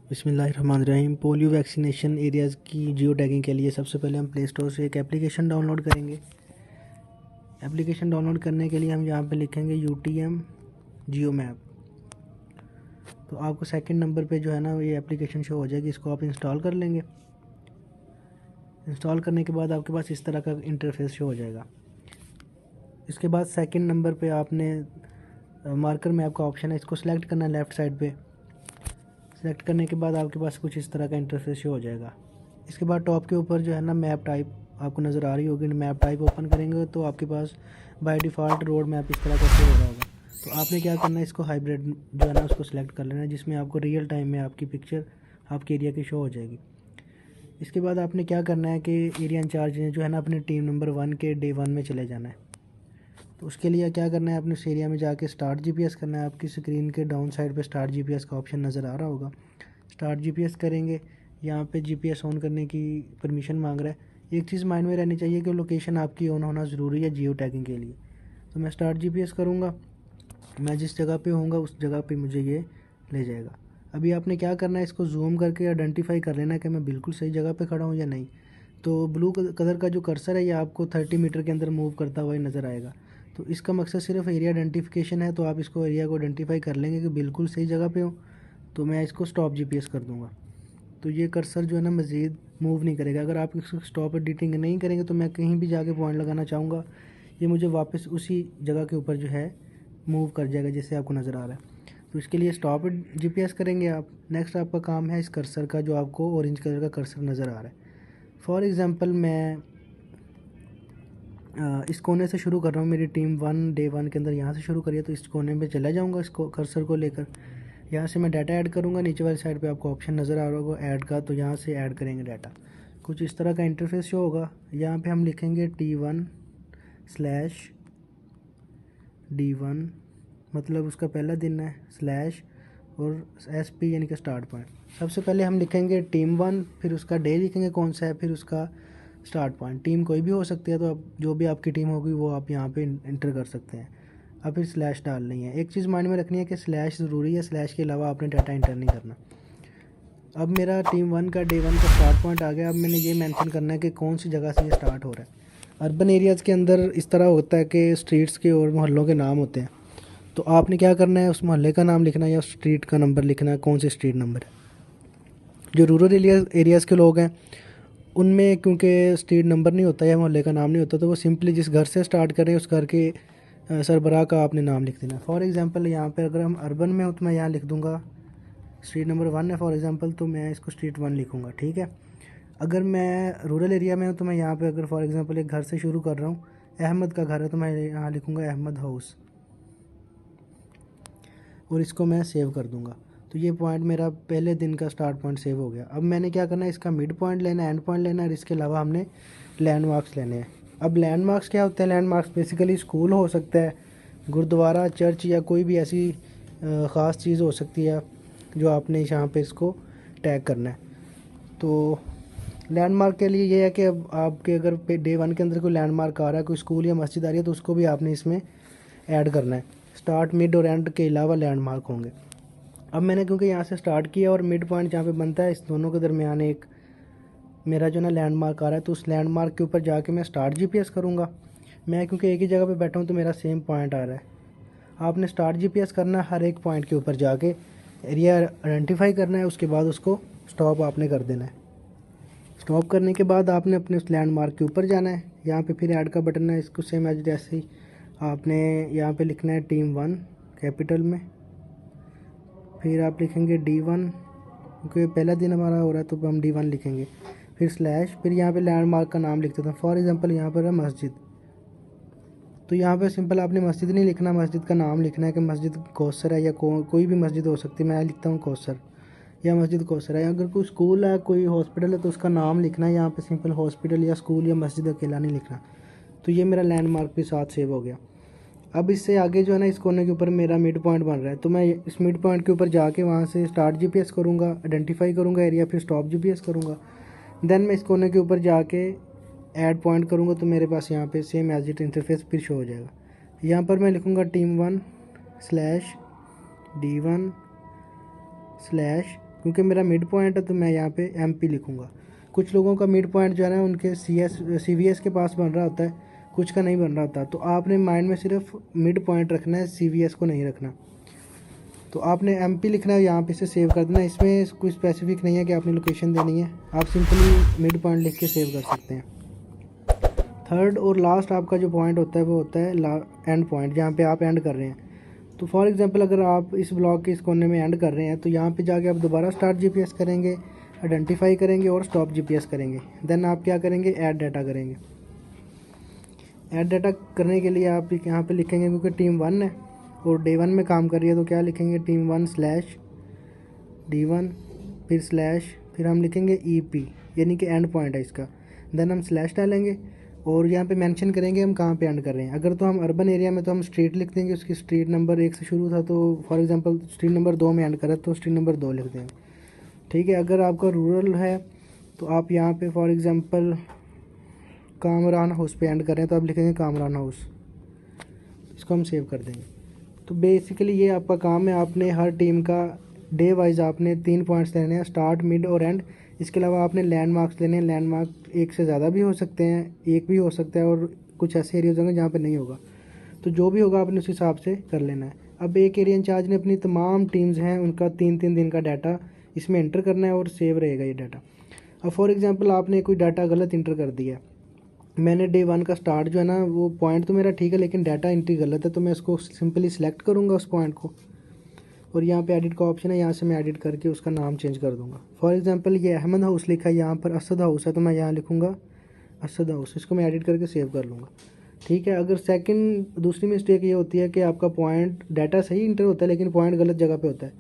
बिस्मिल्लाहिर्रहमानिर्रहीम। Polio vaccination areas की geo tagging के लिए सबसे पहले हम प्ले स्टोर से एक एप्लीकेशन डाउनलोड करेंगे। एप्लीकेशन डाउनलोड करने के लिए हम यहाँ पे लिखेंगे UTM जियो मैप। तो आपको सेकंड नंबर पे जो है ना ये एप्लीकेशन शो हो जाएगी, इसको आप इंस्टॉल कर लेंगे। इंस्टॉल करने के बाद आपके पास इस तरह का इंटरफेस शो हो जाएगा। इसके बाद सेकंड नंबर पे आपने मार्कर मैप का ऑप्शन है, इसको सिलेक्ट करना है लेफ़्ट साइड पे। सेलेक्ट करने के बाद आपके पास कुछ इस तरह का इंटरफेस शो हो जाएगा। इसके बाद टॉप के ऊपर जो है ना मैप टाइप आपको नज़र आ रही होगी। मैप टाइप ओपन करेंगे तो आपके पास बाय डिफ़ॉल्ट रोड मैप इस तरह का शो हो रहा होगा। तो आपने क्या करना है, इसको हाइब्रिड जो है ना उसको सिलेक्ट कर लेना है, जिसमें आपको रियल टाइम में आपकी पिक्चर आपके एरिया की शो हो जाएगी। इसके बाद आपने क्या करना है कि एरिया इंचार्ज ने जो है ना अपनी टीम नंबर 1 के डे 1 में चले जाना है। तो उसके लिए क्या करना है, अपने उस एरिया में जाके स्टार्ट GPS करना है। आपकी स्क्रीन के डाउन साइड पे स्टार्ट GPS का ऑप्शन नज़र आ रहा होगा। स्टार्ट GPS करेंगे, यहाँ पे GPS ऑन करने की परमिशन मांग रहा है। एक चीज़ माइंड में रहनी चाहिए कि लोकेशन आपकी ऑन होना ज़रूरी है जियो टैगिंग के लिए। तो मैं स्टार्ट GPS करूँगा, मैं जिस जगह पे होऊंगा उस जगह पे मुझे ये ले जाएगा। अभी आपने क्या करना है, इसको जूम करके आइडेंटिफाई कर लेना है कि मैं बिल्कुल सही जगह पे खड़ा हूँ या नहीं। तो ब्लू कलर का जो कर्सर है ये आपको 30 मीटर के अंदर मूव करता हुआ ही नज़र आएगा। तो इसका मकसद सिर्फ एरिया आइडेंटिफिकेशन है। तो आप इसको एरिया को आइडेंटिफाई कर लेंगे कि बिल्कुल सही जगह पे हो। तो मैं इसको स्टॉप GPS कर दूँगा। तो ये कर्सर जो है ना मज़ीद मूव नहीं करेगा। अगर आप इसको स्टॉप एडिटिंग नहीं करेंगे तो मैं कहीं भी जाके पॉइंट लगाना चाहूँगा, ये मुझे वापस उसी जगह के ऊपर जो है मूव कर जाएगा जैसे आपको नज़र आ रहा है। तो इसके लिए स्टॉप GPS करेंगे आप। नेक्स्ट आपका काम है इस कर्सर का, जो आपको ऑरेंज कलर का कर्सर नज़र आ रहा है। फॉर एग्ज़ाम्पल मैं इस कोने से शुरू कर रहा हूँ, मेरी टीम 1 डे 1 के अंदर यहाँ से शुरू करिए। तो इस कोने में चला जाऊँगा इसको कर्सर को लेकर, यहाँ से मैं डाटा ऐड करूँगा। नीचे वाली साइड पे आपको ऑप्शन नज़र आ रहा होगा ऐड का, तो यहाँ से ऐड करेंगे डाटा। कुछ इस तरह का इंटरफेस शो होगा। यहाँ पे हम लिखेंगे T1/D1, मतलब उसका पहला दिन है, स्लैश और SP यानी कि स्टार्ट पॉइंट। सबसे पहले हम लिखेंगे टीम 1, फिर उसका डे लिखेंगे कौन सा है, फिर उसका स्टार्ट पॉइंट। टीम कोई भी हो सकती है, तो अब जो भी आपकी टीम होगी वो आप यहाँ पे इंटर कर सकते हैं। अब फिर स्लैश डालनी है। एक चीज़ माइंड में रखनी है कि स्लैश ज़रूरी है, स्लैश के अलावा आपने डाटा इंटर नहीं करना। अब मेरा टीम 1 का डे 1 का स्टार्ट पॉइंट आ गया। अब मैंने ये मेंशन करना है कि कौन सी जगह से ये स्टार्ट हो रहा है। अर्बन एरियाज़ के अंदर इस तरह होता है कि स्ट्रीट्स के और मोहल्लों के नाम होते हैं। तो आपने क्या करना है, उस मोहल्ले का नाम लिखना है या उस स्ट्रीट का नंबर लिखना है, कौन से स्ट्रीट नंबर है। जो रूरल एरियाज़ के लोग हैं उनमें क्योंकि स्ट्रीट नंबर नहीं होता या मोहल्ले का नाम नहीं होता, तो वो सिंपली जिस घर से स्टार्ट करें उस घर के सरबराह का आपने नाम लिख देना। फॉर एग्ज़ाम्पल यहाँ पे अगर हम अर्बन में हो तो मैं यहाँ लिख दूँगा स्ट्रीट नंबर 1 है फॉर एग्ज़ाम्पल, तो मैं इसको स्ट्रीट 1 लिखूँगा, ठीक है। अगर मैं रूरल एरिया में हूँ तो मैं यहाँ पे अगर फॉर एग्ज़ाम्पल एक घर से शुरू कर रहा हूँ, अहमद का घर है, तो मैं यहाँ लिखूँगा अहमद हाउस और इसको मैं सेव कर दूँगा। तो ये पॉइंट मेरा पहले दिन का स्टार्ट पॉइंट सेव हो गया। अब मैंने क्या करना है, इसका मिड पॉइंट लेना है, एंड पॉइंट लेना है, और इसके अलावा हमने लैंडमार्क्स लेने हैं। अब लैंडमार्क्स क्या होते हैं, लैंडमार्क्स बेसिकली स्कूल हो सकता है, गुरुद्वारा, चर्च या कोई भी ऐसी ख़ास चीज़ हो सकती है जो आपने यहाँ पे इसको टैग करना है। तो लैंडमार्क के लिए ये है कि अब आपके अगर डे 1 के अंदर कोई लैंडमार्क आ रहा है, कोई स्कूल या मस्जिद आ रही है, तो उसको भी आपने इसमें ऐड करना है। स्टार्ट, मिड और एंड के अलावा लैंडमार्क होंगे। अब मैंने क्योंकि यहाँ से स्टार्ट किया और मिड पॉइंट जहाँ पे बनता है, इस दोनों के दरमियान एक मेरा जो ना लैंडमार्क आ रहा है, तो उस लैंडमार्क के ऊपर जाके मैं स्टार्ट GPS करूँगा। मैं क्योंकि एक ही जगह पे बैठा हूँ तो मेरा सेम पॉइंट आ रहा है। आपने स्टार्ट GPS करना है, हर एक पॉइंट के ऊपर जाके एरिया आइडेंटिफाई करना है, उसके बाद उसको स्टॉप आपने कर देना है। स्टॉप करने के बाद आपने अपने उस लैंडमार्क के ऊपर जाना है। यहाँ पे फिर ऐड का बटन है, इसको सेम एज जैसे ही आपने यहाँ पे लिखना है टीम 1 कैपिटल में, फिर आप लिखेंगे D1 क्योंकि पहला दिन हमारा हो रहा है तो हम D1 लिखेंगे, फिर स्लैश, फिर यहाँ पे लैंडमार्क का नाम लिख देते हैं। फॉर एग्जांपल यहाँ पर है मस्जिद, तो यहाँ पे सिंपल आपने मस्जिद नहीं लिखना, मस्जिद का नाम लिखना है कि मस्जिद कौसर है या कोई भी मस्जिद हो सकती है। मैं लिखता हूँ कौसर या मस्जिद कौसर है। अगर कोई स्कूल है, कोई हॉस्पिटल है, तो उसका नाम लिखना है। यहाँ पे सिंपल हॉस्पिटल या स्कूल या मस्जिद अकेला नहीं लिखना। तो ये मेरा लैंडमार्क भी साथ सेव हो गया। अब इससे आगे जो है ना, इस कोने के ऊपर मेरा मिड पॉइंट बन रहा है, तो मैं इस मिड पॉइंट के ऊपर जाके वहाँ से स्टार्ट GPS करूँगा, आइडेंटिफाई करूँगा एरिया, फिर स्टॉप GPS करूँगा। देन मैं इस कोने के ऊपर जाके ऐड पॉइंट करूँगा, तो मेरे पास यहाँ पे सेम एज इट इंटरफेस फिर शो हो जाएगा। यहाँ पर मैं लिखूँगा टीम 1/D1/ क्योंकि मेरा मिड पॉइंट है तो मैं यहाँ पे MP लिखूँगा। कुछ लोगों का मिड पॉइंट जो है ना उनके CVS के पास बन रहा होता है, कुछ का नहीं बन रहा होता। तो आपने माइंड में सिर्फ मिड पॉइंट रखना है, CVS को नहीं रखना। तो आपने MP लिखना है, यहाँ पे से सेव कर देना। इसमें कोई स्पेसिफिक नहीं है कि आपने लोकेशन देनी है, आप सिंपली मिड पॉइंट लिख के सेव कर सकते हैं। थर्ड और लास्ट आपका जो पॉइंट होता है वो होता है एंड पॉइंट, जहाँ पे आप एंड कर रहे हैं। तो फॉर एग्जांपल अगर आप इस ब्लॉक के इस कोने में एंड कर रहे हैं तो यहाँ पे जाके आप दोबारा स्टार्ट GPS करेंगे, आइडेंटिफाई करेंगे और स्टॉप GPS करेंगे। देन आप क्या करेंगे, ऐड डाटा करेंगे। ऐड डाटा करने के लिए आप यहाँ पे लिखेंगे, क्योंकि टीम 1 है और डे 1 में काम कर रही है, तो क्या लिखेंगे, टीम 1/D1 फिर स्लैश, फिर हम लिखेंगे EP, यानी कि एंड पॉइंट है इसका। देन हम स्लैश डालेंगे और यहाँ पे मेंशन करेंगे हम कहाँ पे एंड कर रहे हैं। अगर तो हम अर्बन एरिया में तो हम स्ट्रीट लिख देंगे, उसकी स्ट्रीट नंबर 1 से शुरू था, तो फॉर एग्जांपल स्ट्रीट नंबर 2 में एंड करा तो स्ट्रीट नंबर 2 लिख देंगे। ठीक है। अगर आपका रूरल है तो आप यहाँ पे फॉर एग्जांपल कामरान हाउस पे एंड कर रहे हैं तो आप लिखेंगे कामरान हाउस, इसको हम सेव कर देंगे। तो बेसिकली ये आपका काम है, आपने हर टीम का डे वाइज आपने 3 पॉइंट्स लेने हैं, स्टार्ट, मिड और एंड। इसके अलावा आपने लैंडमार्क्स लेने हैं। लैंडमार्क एक से ज़्यादा भी हो सकते हैं, एक भी हो सकता है, और कुछ ऐसे एरियाज होंगे जहाँ पे नहीं होगा। तो जो भी होगा आपने उस हिसाब से कर लेना है। अब एक एरिया इंचार्ज ने अपनी तमाम टीम्स हैं उनका 3-3 दिन का डाटा इसमें एंटर करना है और सेव रहेगा ये डाटा। अब फॉर एग्जांपल आपने कोई डाटा गलत इंटर कर दिया, मैंने डे 1 का स्टार्ट जो है ना वो पॉइंट तो मेरा ठीक है लेकिन डाटा एंट्री गलत है, तो मैं उसको सिंपली सिलेक्ट करूँगा उस पॉइंट को, और यहाँ पे एडिट का ऑप्शन है, यहाँ से मैं एडिट करके उसका नाम चेंज कर दूँगा। फॉर एग्जांपल ये अहमद हाउस लिखा है, यहाँ पर असद हाउस है, तो मैं यहाँ लिखूँगा असद हाउस, इसको मैं एडिट करके सेव कर लूँगा। ठीक है। अगर दूसरी मिस्टेक ये होती है कि आपका पॉइंट डाटा सही इंटर होता है लेकिन पॉइंट गलत जगह पे होता है,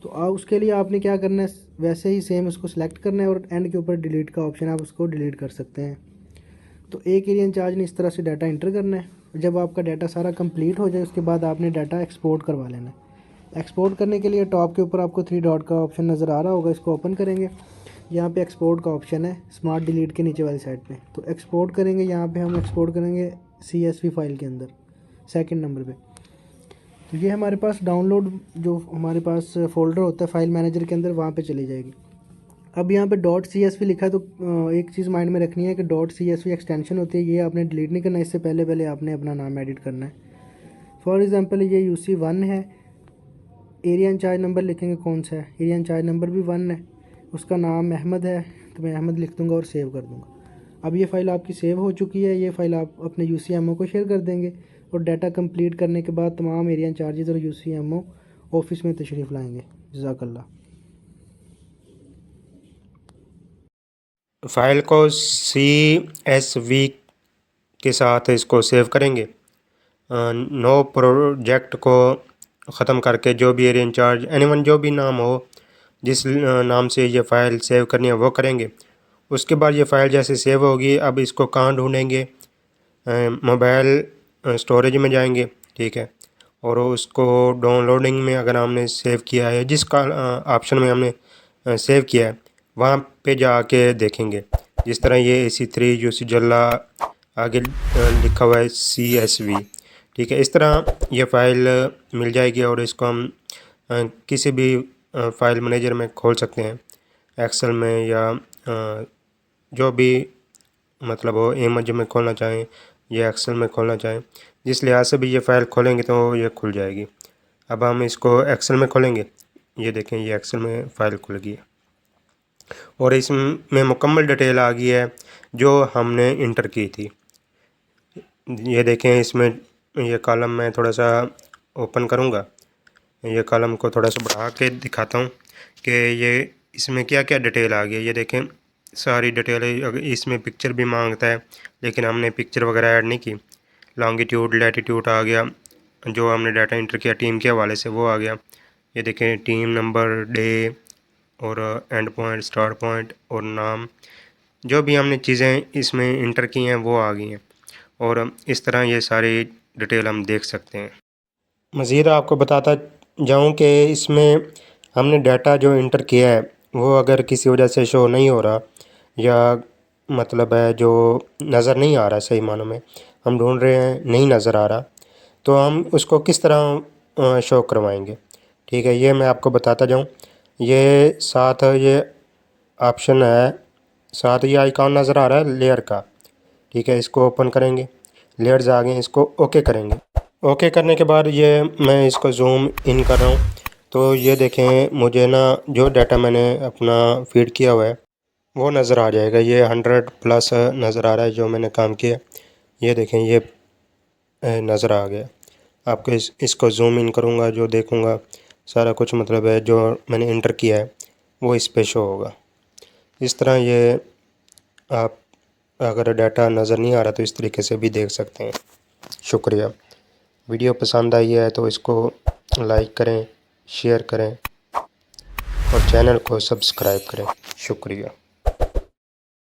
तो उसके लिए आपने क्या करना है, वैसे ही सेम उसको सिलेक्ट करना है और एंड के ऊपर डिलीट का ऑप्शन है, आप उसको डिलीट कर सकते हैं। तो एक एरिया इंचार्ज ने इस तरह से डाटा इंटर करना है। जब आपका डाटा सारा कंप्लीट हो जाए उसके बाद आपने डाटा एक्सपोर्ट करवा लेना है। एक्सपोर्ट करने के लिए टॉप के ऊपर आपको 3 डॉट का ऑप्शन नज़र आ रहा होगा, इसको ओपन करेंगे। यहाँ पे एक्सपोर्ट का ऑप्शन है स्मार्ट डिलीट के नीचे वाली साइड पे, तो एक्सपोर्ट करेंगे। यहाँ पे हम एक्सपोर्ट करेंगे CSV फाइल के अंदर सेकंड नंबर पे। तो ये हमारे पास डाउनलोड जो हमारे पास फ़ोल्डर होता है फाइल मैनेजर के अंदर, वहाँ पे चली जाएगी। अब यहाँ पे .csv लिखा है, तो एक चीज़ माइंड में रखनी है कि .csv एक्सटेंशन होती है, ये आपने डिलीट नहीं करना, इससे पहले आपने अपना नाम एडिट करना है। फॉर एग्जांपल ये UC1 है, एरिया इंचार्ज नंबर लिखेंगे कौन सा है, एरिया इंचार्ज नंबर भी 1 है, उसका नाम अहमद है, तो मैं अहमद लिख दूँगा और सेव कर दूँगा। अब ये फ़ाइल आपकी सेव हो चुकी है, ये फ़ाइल आप अपने UCMO को शेयर कर देंगे और डाटा कंप्लीट करने के बाद तमाम एरिया इंचार्जेस और UCMO ऑफिस में तशरीफ़ लाएंगे। जज़ाकल्लाह। फाइल को CSV के साथ इसको सेव करेंगे। नो प्रोजेक्ट को ख़त्म करके जो भी एरिया इंचार्ज एनीवन जो भी नाम हो, जिस नाम से ये फ़ाइल सेव करनी है वो करेंगे। उसके बाद ये फ़ाइल जैसे सेव होगी, अब इसको कहाँ ढूंढेंगे, मोबाइल स्टोरेज में जाएंगे, ठीक है, और उसको डाउनलोडिंग में अगर हमने सेव किया है, जिसका ऑप्शन में हमने सेव किया है वहाँ पे जाके देखेंगे। जिस तरह ये AC3 यूसी जल्ला आगे लिखा हुआ है CSV, ठीक है। इस तरह ये फ़ाइल मिल जाएगी और इसको हम किसी भी फ़ाइल मैनेजर में खोल सकते हैं, एक्सेल में या जो भी मतलब हो, इमेज में खोलना चाहें या एक्सेल में खोलना चाहें, जिस लिहाज से भी ये फ़ाइल खोलेंगे तो ये खुल जाएगी। अब हम इसको एक्सेल में खोलेंगे, ये देखें ये एक्सेल में फ़ाइल खुल गई है और इसमें मुकम्मल डिटेल आ गई है जो हमने इंटर की थी। ये देखें इसमें ये कॉलम मैं थोड़ा सा ओपन करूँगा, ये कॉलम को थोड़ा सा बढ़ा के दिखाता हूँ कि ये इसमें क्या क्या डिटेल आ गई है। ये देखें सारी डिटेल है, इसमें पिक्चर भी मांगता है लेकिन हमने पिक्चर वगैरह ऐड नहीं की। लॉन्गिट्यूड लैटिट्यूड आ गया, जो हमने डाटा इंटर किया टीम के हवाले से वो आ गया। ये देखें टीम नंबर, डे और एंड पॉइंट, स्टार्ट पॉइंट और नाम, जो भी हमने चीज़ें इसमें इंटर की हैं वो आ गई हैं और इस तरह ये सारी डिटेल हम देख सकते हैं। मज़ीद आपको बताता जाऊं कि इसमें हमने डाटा जो इंटर किया है वो अगर किसी वजह से शो नहीं हो रहा या मतलब है जो नज़र नहीं आ रहा, सही मानों में हम ढूंढ रहे हैं नहीं नज़र आ रहा, तो हम उसको किस तरह शो करवाएंगे, ठीक है, ये मैं आपको बताता जाऊं। ये साथ ये ऑप्शन है, साथ ये आइकॉन नज़र आ रहा है लेयर का, ठीक है। इसको ओपन करेंगे, लेयर्स आ गए, इसको ओके करेंगे। ओके करने के बाद ये मैं इसको जूम इन कर रहा हूँ, तो ये देखें मुझे ना जो डाटा मैंने अपना फीड किया हुआ है वो नज़र आ जाएगा। ये 100+ नज़र आ रहा है जो मैंने काम किया। ये देखें ये नज़र आ गया। आपको इसको जूम इन करूँगा, जो देखूँगा सारा कुछ मतलब है जो मैंने इंटर किया है वो इस पे शो होगा। इस तरह ये आप अगर डाटा नज़र नहीं आ रहा तो इस तरीके से भी देख सकते हैं। शुक्रिया। वीडियो पसंद आई है तो इसको लाइक करें, शेयर करें और चैनल को सब्सक्राइब करें। शुक्रिया।